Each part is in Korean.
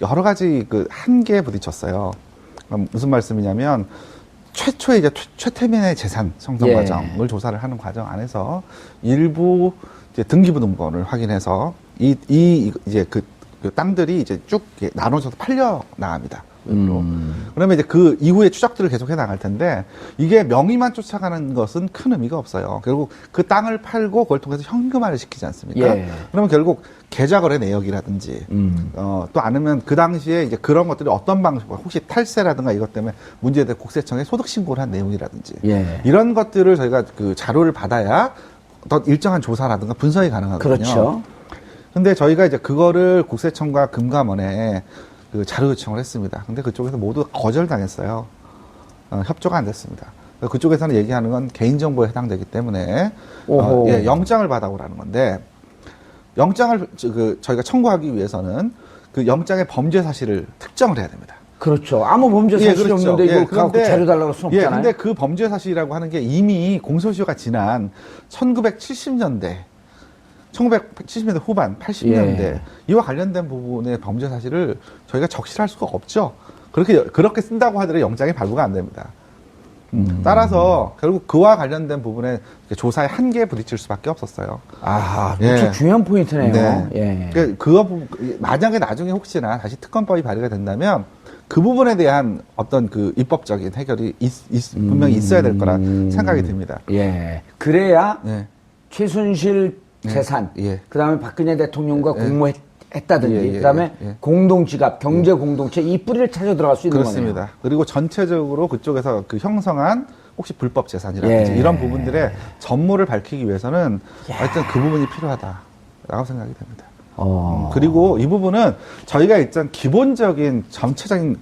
여러 가지 그 한계에 부딪혔어요. 무슨 말씀이냐면 최초의 이제 최태민의 재산 형성 과정을 조사를 하는 과정 안에서 일부 이제 등기부등본을 확인해서 이제 그 땅들이 이제 쭉 나눠져서 팔려 나갑니다. 그러면 이제 그 이후에 추적들을 계속 해 나갈 텐데 이게 명의만 쫓아가는 것은 큰 의미가 없어요. 결국 그 땅을 팔고 그걸 통해서 현금화를 시키지 않습니까? 예. 그러면 결국 계좌거래 내역이라든지 또 아니면 그 당시에 이제 그런 것들이 어떤 방식으로 혹시 탈세라든가 이것 때문에 문제될 국세청에 소득 신고를 한 내용이라든지 예. 이런 것들을 저희가 그 자료를 받아야 어떤 일정한 조사라든가 분석이 가능하거든요. 그렇죠. 근데 저희가 이제 그거를 국세청과 금감원에 그 자료 요청을 했습니다. 근데 그쪽에서 모두 거절당했어요. 협조가 안 됐습니다. 그쪽에서는 얘기하는 건 개인정보에 해당되기 때문에 예, 영장을 받아오라는 건데 영장을 저희가 청구하기 위해서는 그 영장의 범죄 사실을 특정을 해야 됩니다. 그렇죠. 아무 범죄 사실이 그렇죠. 없는데 이거 갖고 자료 달라고 할 수는 없잖아요. 근데 그 범죄 사실이라고 하는 게 이미 공소시효가 지난 1970년대 1970년대 후반, 80년대 이와 관련된 부분의 범죄 사실을 저희가 적시할 수가 없죠. 그렇게 쓴다고 하더라도 영장이 발부가 안 됩니다. 따라서 결국 그와 관련된 부분에 조사의 한계에 부딪힐 수밖에 없었어요. 아, 진짜 중요한 포인트네요. 네. 만약에 나중에 혹시나 다시 특검법이 발의가 된다면 그 부분에 대한 어떤 그 입법적인 해결이 분명히 있어야 될 거라 생각이 듭니다. 예. 그래야 최순실 재산, 그다음에 박근혜 대통령과 공모했다든지, 그다음에 공동지갑, 경제 공동체 이 뿌리를 찾아 들어갈 수 있는 거네요. 그렇습니다. 그리고 전체적으로 그쪽에서 그 형성한 혹시 불법 재산이라든지 이런 부분들의 전모를 밝히기 위해서는 하여튼 그 부분이 필요하다라고 생각이 됩니다. 그리고 이 부분은 저희가 일단 기본적인 전체적인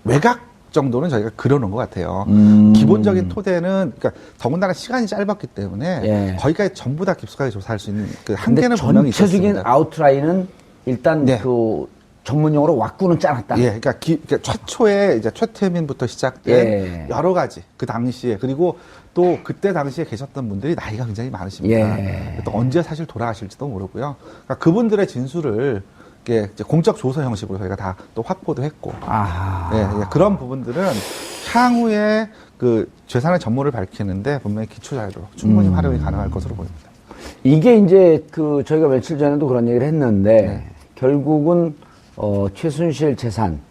외곽 정도는 저희가 그려놓은 것 같아요. 기본적인 토대는, 그러니까 더군다나 시간이 짧았기 때문에 거기까지 전부 다 깊숙하게 조사할 수 있는 그 한계는 분명히 있었습니다. 전체적인 아웃라인은 일단 그 전문용어로 왁구는 짜놨다. 그러니까 최초에 이제 최태민부터 시작된 여러 가지 그 당시에 그리고 또 그때 당시에 계셨던 분들이 나이가 굉장히 많으십니다. 또 언제 사실 돌아가실지도 모르고요. 그러니까 그분들의 진술을 이제 공적 조서 형식으로 저희가 다 또 확보도 했고, 그런 부분들은 향후에 그 재산의 전모를 밝히는데 분명히 기초 자료로 충분히 활용이 가능할 것으로 보입니다. 이게 이제 그 저희가 며칠 전에도 그런 얘기를 했는데 결국은 최순실 재산,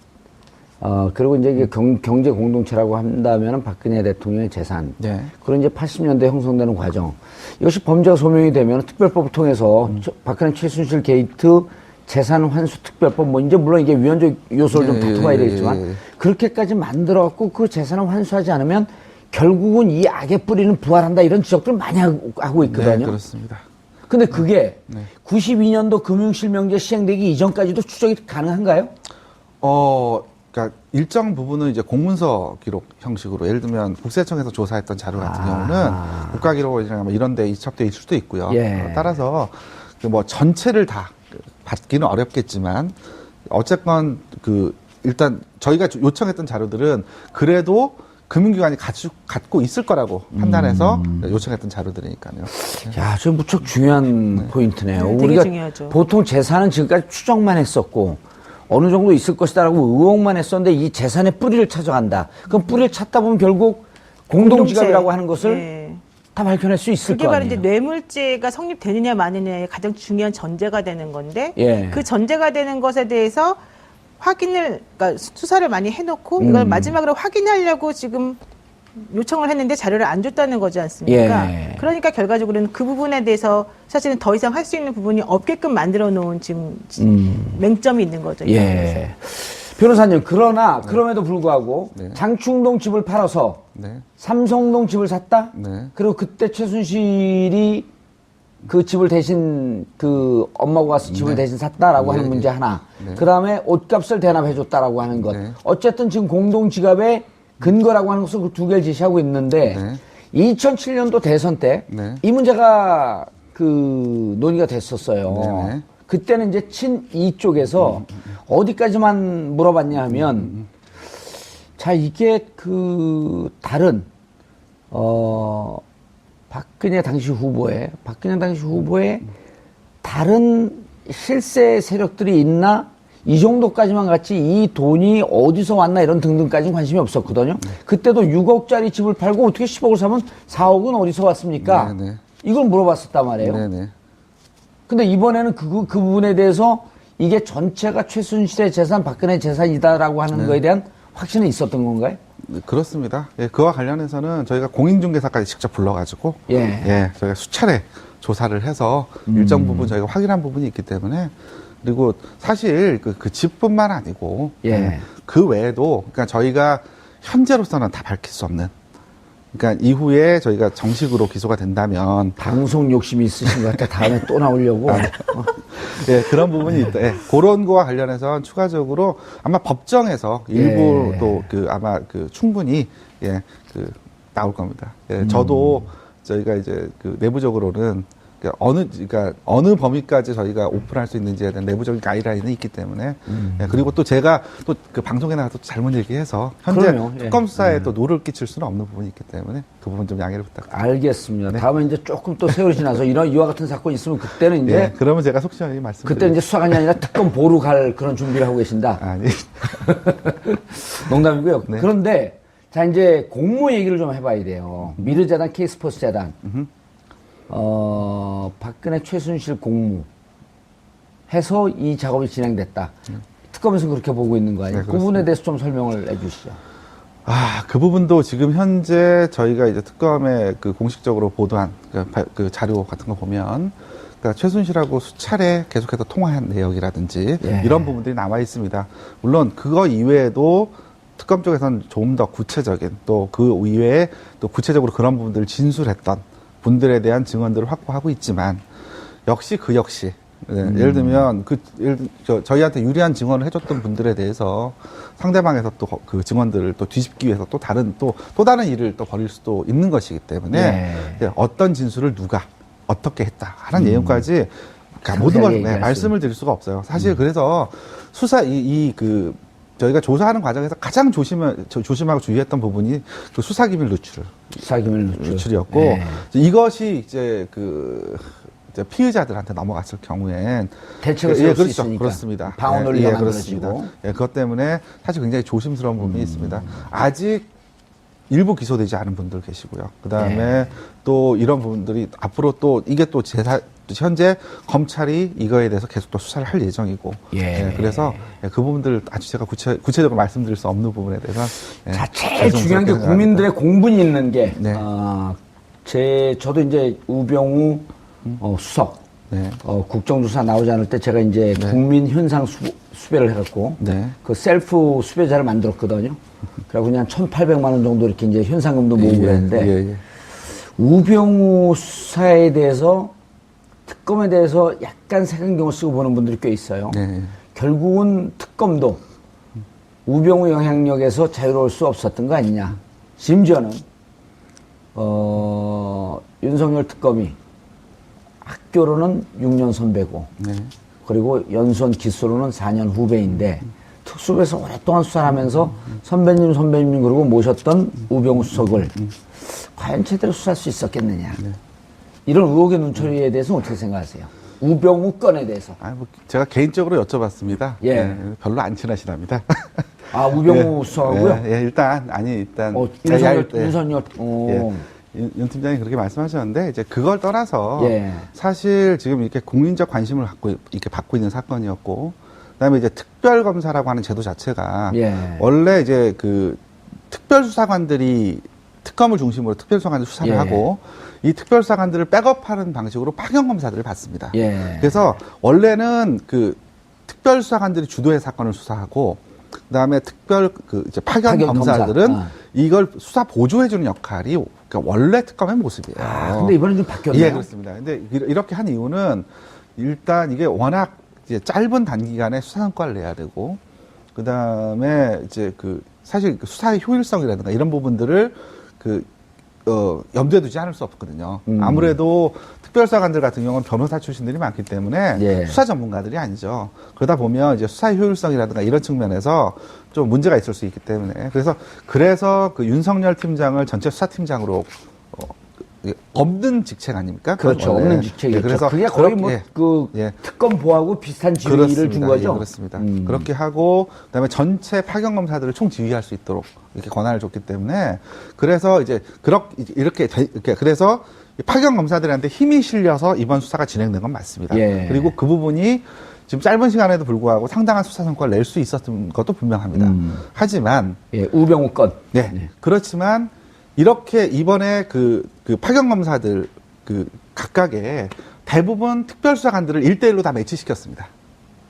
그리고 이제 이게 경제 공동체라고 한다면은 박근혜 대통령의 재산, 그런 이제 80년대 형성되는 과정, 이것이 범죄가 소명이 되면 특별법을 통해서 박근혜 최순실 게이트 재산 환수 특별법, 이제 물론 이게 위헌적 요소를 좀 다퉈봐야 되겠지만, 그렇게까지 만들어갖고 그 재산을 환수하지 않으면 결국은 이 악의 뿌리는 부활한다 이런 지적들을 많이 하고 있거든요. 네, 그렇습니다. 근데 그게 92년도 금융실명제 시행되기 이전까지도 추적이 가능한가요? 그러니까 일정 부분은 이제 공문서 기록 형식으로, 예를 들면 국세청에서 조사했던 자료 같은 경우는 국가기록원이나 이런 데 이첩돼 있을 수도 있고요. 따라서 뭐 전체를 다 받기는 어렵겠지만 어쨌건 일단 저희가 요청했던 자료들은 그래도 금융기관이 갖고 있을 거라고 판단해서 요청했던 자료들이니까요. 야, 저 무척 중요한 포인트네요. 되게 우리가 중요하죠. 보통 재산은 지금까지 추정만 했었고 어느 정도 있을 것이다라고 의혹만 했었는데 이 재산의 뿌리를 찾아간다. 그럼 뿌리를 찾다 보면 결국 공동지갑이라고 하는 것을 다 밝혀낼 수 있을 그게 거 바로 아니에요. 이제 뇌물죄가 성립되느냐 마느냐의 가장 중요한 전제가 되는 건데 그 전제가 되는 것에 대해서 그러니까 수사를 많이 해놓고 이걸 마지막으로 확인하려고 지금 요청을 했는데 자료를 안 줬다는 거지 않습니까? 그러니까 결과적으로는 그 부분에 대해서 사실은 더 이상 할 수 있는 부분이 없게끔 만들어 놓은 지금 맹점이 있는 거죠. 변호사님, 그럼에도 불구하고 장충동 집을 팔아서 삼성동 집을 샀다? 그리고 그때 최순실이 그 집을 대신 그 엄마가 가서 집을 대신 샀다라고 하는 문제 하나. 그 다음에 옷값을 대납해줬다라고 하는 것. 어쨌든 지금 공동지갑의 근거라고 하는 것을 그 두 개를 제시하고 있는데 2007년도 대선 때 이 문제가 그 논의가 됐었어요. 그때는 이제 친이 쪽에서 어디까지만 물어봤냐 하면 자, 이게 그 다른 박근혜 당시 후보의 다른 실세 세력들이 있나 이 정도까지만 갔지 이 돈이 어디서 왔나 이런 등등까지는 관심이 없었거든요. 그때도 6억짜리 집을 팔고 어떻게 10억을 사면 4억은 어디서 왔습니까? 네네. 이걸 물어봤었단 말이에요. 네네. 근데 이번에는 그 부분에 대해서 이게 전체가 최순실의 재산, 박근혜 재산이다라고 하는 거에 대한 확신은 있었던 건가요? 네, 그렇습니다. 예, 그와 관련해서는 저희가 공인중개사까지 직접 불러가지고 저희가 수차례 조사를 해서 일정 부분 저희가 확인한 부분이 있기 때문에 그리고 사실 그 집뿐만 아니고 그 외에도 그러니까 저희가 현재로서는 다 밝힐 수 없는 그러니까 이후에 저희가 정식으로 기소가 된다면 방송 욕심이 있으신 것 같아. 다음에 또 나오려고. 예, 그런 부분이 있다. 예, 그런 거와 관련해서 추가적으로 아마 법정에서 일부 또 아마 충분히 나올 겁니다. 예, 저도 저희가 이제 내부적으로는 그러니까 어느 범위까지 저희가 오픈할 수 있는지에 대한 내부적인 가이드라인이 있기 때문에 예, 그리고 또 제가 또 그 방송에 나가서 잘못 얘기해서 현재 특검 수사에 또 노를 끼칠 수는 없는 부분이 있기 때문에 그 부분 좀 양해를 부탁드립니다. 알겠습니다. 다음에 이제 조금 또 세월이 지나서 이와 같은 사건이 있으면 그때는 이제 그러면 제가 속 시원하게 말씀드릴게요. 그때 이제 수사관이 아니라 특검 보러 갈 그런 준비를 하고 계신다. 아니. 농담이고요. 그런데 자 이제 공모 얘기를 좀 해봐야 돼요. 미르재단, K스포츠 재단. 박근혜 최순실 공무 해서 이 작업이 진행됐다. 특검에서 그렇게 보고 있는 거 아니에요? 그 부분에 대해서 좀 설명을 해주시죠. 그 부분도 지금 현재 저희가 이제 특검에 공식적으로 보도한 그 자료 같은 거 보면 그러니까 최순실하고 수차례 계속해서 통화한 내역이라든지 이런 부분들이 남아 있습니다. 물론 그거 이외에도 특검 쪽에서는 조금 더 구체적인 또 그 이외에 또 구체적으로 그런 부분들을 진술했던 분들에 대한 증언들을 확보하고 있지만 역시 예를 들면 저희한테 유리한 증언을 해줬던 분들에 대해서 상대방에서 또 그 증언들을 또 뒤집기 위해서 또 다른 일을 또 벌일 수도 있는 것이기 때문에 어떤 진술을 누가 어떻게 했다 하는 내용까지 모든 걸 말씀을 드릴 수가 없어요. 사실 그래서 저희가 조사하는 과정에서 가장 조심하고 주의했던 부분이 그 수사기밀 누출이었고 이것이 이제 이제 피의자들한테 넘어갔을 경우엔 대책을 세울 수 있으니까 그렇습니다. 방어 논리가 그렇습니다. 그것 때문에 사실 굉장히 조심스러운 부분이 있습니다. 아직 일부 기소되지 않은 분들 계시고요. 그 다음에 또 이런 부분들이 앞으로 또 이게 또 현재 검찰이 이거에 대해서 계속 또 수사를 할 예정이고. 그래서 그 부분들 아주 제가 구체적으로 말씀드릴 수 없는 부분에 대해서. 자, 제일 중요한 게 국민들의 공분이 있는 게, 저도 이제 우병우 수석, 국정조사 나오지 않을 때 제가 이제 국민 현상 수배를 해갖고, 그 셀프 수배자를 만들었거든요. 그래갖고 그냥 1,800만 원 정도 이렇게 이제 현상금도 모으고 그랬는데, 우병우 수사에 대해서 특검에 대해서 약간 색안경을 쓰고 보는 분들이 꽤 있어요. 결국은 특검도 우병우 영향력에서 자유로울 수 없었던 거 아니냐. 심지어는 윤석열 특검이 학교로는 6년 선배고 그리고 연수원 기수로는 4년 후배인데 특수부에서 오랫동안 수사를 하면서 선배님 그러고 모셨던 우병우 수석을 과연 제대로 수사할 수 있었겠느냐. 이런 의혹의 눈초리에 대해서는 어떻게 생각하세요? 우병우 건에 대해서. 제가 개인적으로 여쭤봤습니다. 별로 안 친하시답니다. 우병우 수석하고요? 일단. 윤석열. 윤 팀장이 그렇게 말씀하셨는데, 이제 그걸 떠나서, 사실 지금 이렇게 국민적 관심을 이렇게 받고 있는 사건이었고, 그 다음에 이제 특별검사라고 하는 제도 자체가, 원래 이제 특별수사관들이 특검을 중심으로 특별수사관들 수사를 하고 이 특별수사관들을 백업하는 방식으로 파견검사들을 받습니다. 그래서 원래는 특별수사관들이 주도해 사건을 수사하고 그다음에 이제 파견검사들은 이걸 수사 보조해주는 역할이 원래 특검의 모습이에요. 근데 이번엔 좀 바뀌었네요. 그렇습니다. 근데 이렇게 한 이유는 일단 이게 워낙 이제 짧은 단기간에 수사 성과를 내야 되고 그다음에 이제 사실 수사의 효율성이라든가 이런 부분들을 염두에 두지 않을 수 없거든요. 아무래도 특별수사관들 같은 경우는 변호사 출신들이 많기 때문에 수사 전문가들이 아니죠. 그러다 보면 이제 수사의 효율성이라든가 이런 측면에서 좀 문제가 있을 수 있기 때문에 그래서 윤석열 팀장을 전체 수사팀장으로 없는 직책 아닙니까? 그렇죠. 원래. 없는 직책이죠. 그래서 그게 거의 뭐 예. 그 특검보하고 비슷한 지위를 준 거죠. 그렇습니다. 그렇게 하고 그다음에 전체 파견 검사들을 총 지휘할 수 있도록 이렇게 권한을 줬기 때문에 그래서 이제 이렇게 그래서 파견 검사들한테 힘이 실려서 이번 수사가 진행된 건 맞습니다. 예. 그리고 그 부분이 지금 짧은 시간에도 불구하고 상당한 수사 성과를 낼 수 있었던 것도 분명합니다. 하지만 우병우 건. 네. 그렇지만 이렇게 이번에 그 파견 검사들 각각의 대부분 특별수사관들을 1대1로 다 매치시켰습니다.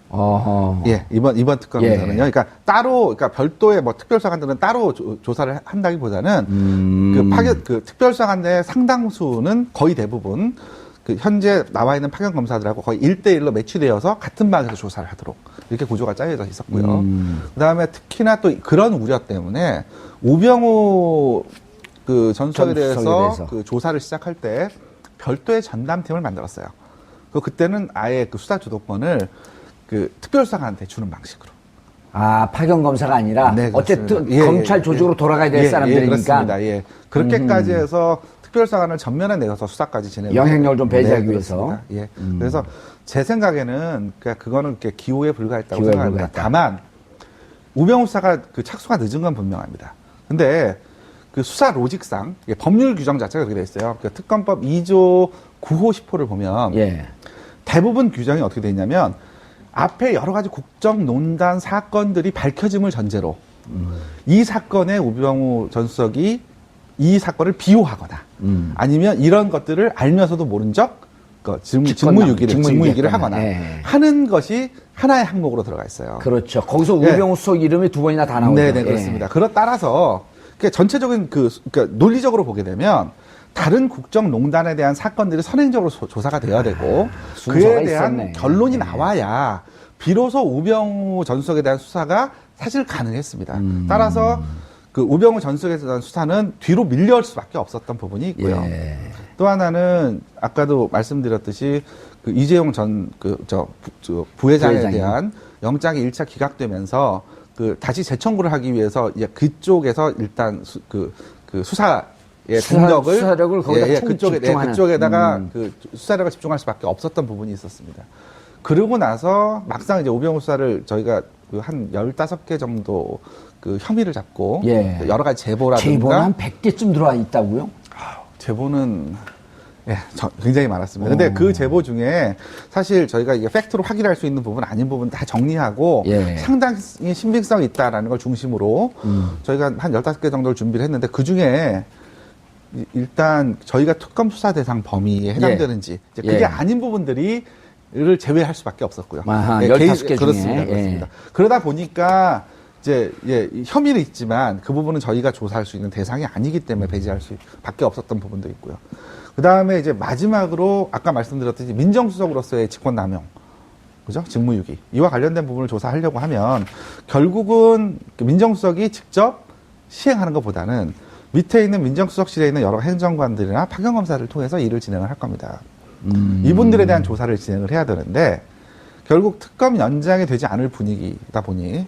어허. 예, 이번 특검에서는요. 그러니까 그러니까 별도의 뭐 특별수사관들은 따로 조사를 한다기보다는 그 특별수사관의 상당수는 거의 대부분 현재 나와 있는 파견 검사들하고 거의 1대1로 매치되어서 같은 방에서 조사를 하도록 이렇게 구조가 짜여져 있었고요. 그다음에 특히나 또 그런 우려 때문에 우병우 전 수석에 대해서 그 조사를 시작할 때 별도의 전담팀을 만들었어요. 그때는 아예 그 수사 주도권을 특별수사관한테 주는 방식으로. 아, 파견 검사가 아니라 네, 어쨌든 검찰 조직으로 돌아가야 될 사람들이니까. 그렇습니다. 예. 그렇게까지 해서 특별수사관을 전면에 내어서 수사까지 진행. 영향력을 좀 배제하기 위해서. 예. 그래서 제 생각에는 그거는 이렇게 기호에 불과했다고 생각합니다. 다만 우병우 수사가 착수가 늦은 건 분명합니다. 근데 수사 로직상 법률 규정 자체가 그렇게 돼 있어요. 특검법 2조 9호 10호를 보면 대부분 규정이 어떻게 돼 있냐면 앞에 여러 가지 국정농단 사건들이 밝혀짐을 전제로 이 사건에 우병우 전 수석이 이 사건을 비호하거나 아니면 이런 것들을 알면서도 모른 적 직무유기를 하거나 하는 것이 하나의 항목으로 들어가 있어요. 그렇죠. 거기서 우병우 수석 이름이 두 번이나 다 나오죠. 네, 그렇습니다. 따라서 전체적인 그러니까 논리적으로 보게 되면 다른 국정농단에 대한 사건들이 선행적으로 조사가 돼야 되고 그에 대한 있었네. 결론이 나와야 비로소 우병우 전 수석에 대한 수사가 사실 가능했습니다. 따라서 우병우 전 수석에 대한 수사는 뒤로 밀려올 수밖에 없었던 부분이 있고요. 또 하나는 아까도 말씀드렸듯이 이재용 전 부회장에 대한 영장이 1차 기각되면서 다시 재청구를 하기 위해서 그쪽에서 일단 수사의 수사력을 거기다 그쪽에다가 수사력을 집중할 수밖에 없었던 부분이 있었습니다. 그러고 나서 막상 이제 우병우 수사를 저희가 한 15개 정도 혐의를 잡고 여러 가지 제보는 한 100개쯤 들어와 있다고요? 제보는 굉장히 많았습니다. 근데 그 제보 중에 사실 저희가 이게 팩트로 확인할 수 있는 부분 아닌 부분 다 정리하고 상당히 신빙성이 있다라는 걸 중심으로 저희가 한 15개 정도를 준비를 했는데 그 중에 일단 저희가 특검 수사 대상 범위에 해당되는지 그게 아닌 부분들을 제외할 수밖에 없었고요. 15개 그렇습니다. 중에. 그렇습니다. 그러다 보니까 이제 혐의는 있지만 그 부분은 저희가 조사할 수 있는 대상이 아니기 때문에 배제할 수밖에 없었던 부분도 있고요. 그 다음에 이제 마지막으로 아까 말씀드렸듯이 민정수석으로서의 직권남용, 그죠? 직무유기 이와 관련된 부분을 조사하려고 하면 결국은 민정수석이 직접 시행하는 것보다는 밑에 있는 민정수석실에 있는 여러 행정관들이나 파견검사를 통해서 일을 진행을 할 겁니다. 이분들에 대한 조사를 진행을 해야 되는데 결국 특검 연장이 되지 않을 분위기다 보니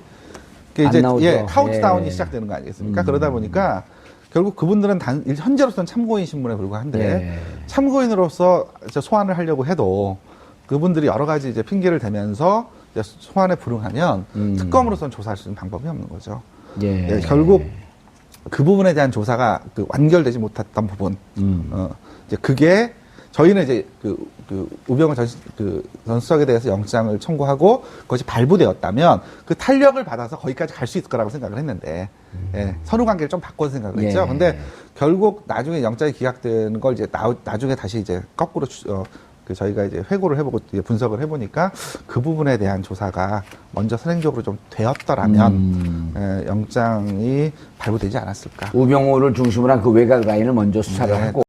이제 카운트다운이 시작되는 거 아니겠습니까? 그러다 보니까 결국 그분들은 현재로서는 참고인 신분에 불과한데 참고인으로서 소환을 하려고 해도 그분들이 여러 가지 이제 핑계를 대면서 이제 소환에 불응하면 특검으로서는 조사할 수 있는 방법이 없는 거죠. 결국 그 부분에 대한 조사가 완결되지 못했던 부분, 이제 그게 저희는 이제 우병우 전 수석에 대해서 영장을 청구하고 그것이 발부되었다면 그 탄력을 받아서 거기까지 갈 수 있을 거라고 생각을 했는데 선후 관계를 좀 바꿔서 생각을 했죠. 근데 결국 나중에 영장이 기각되는 걸 이제 나중에 다시 이제 거꾸로 저희가 이제 회고를 해보고 분석을 해보니까 그 부분에 대한 조사가 먼저 선행적으로 좀 되었더라면 영장이 발부되지 않았을까. 우병우를 중심으로 한 그 외곽 라인을 먼저 수사를 하고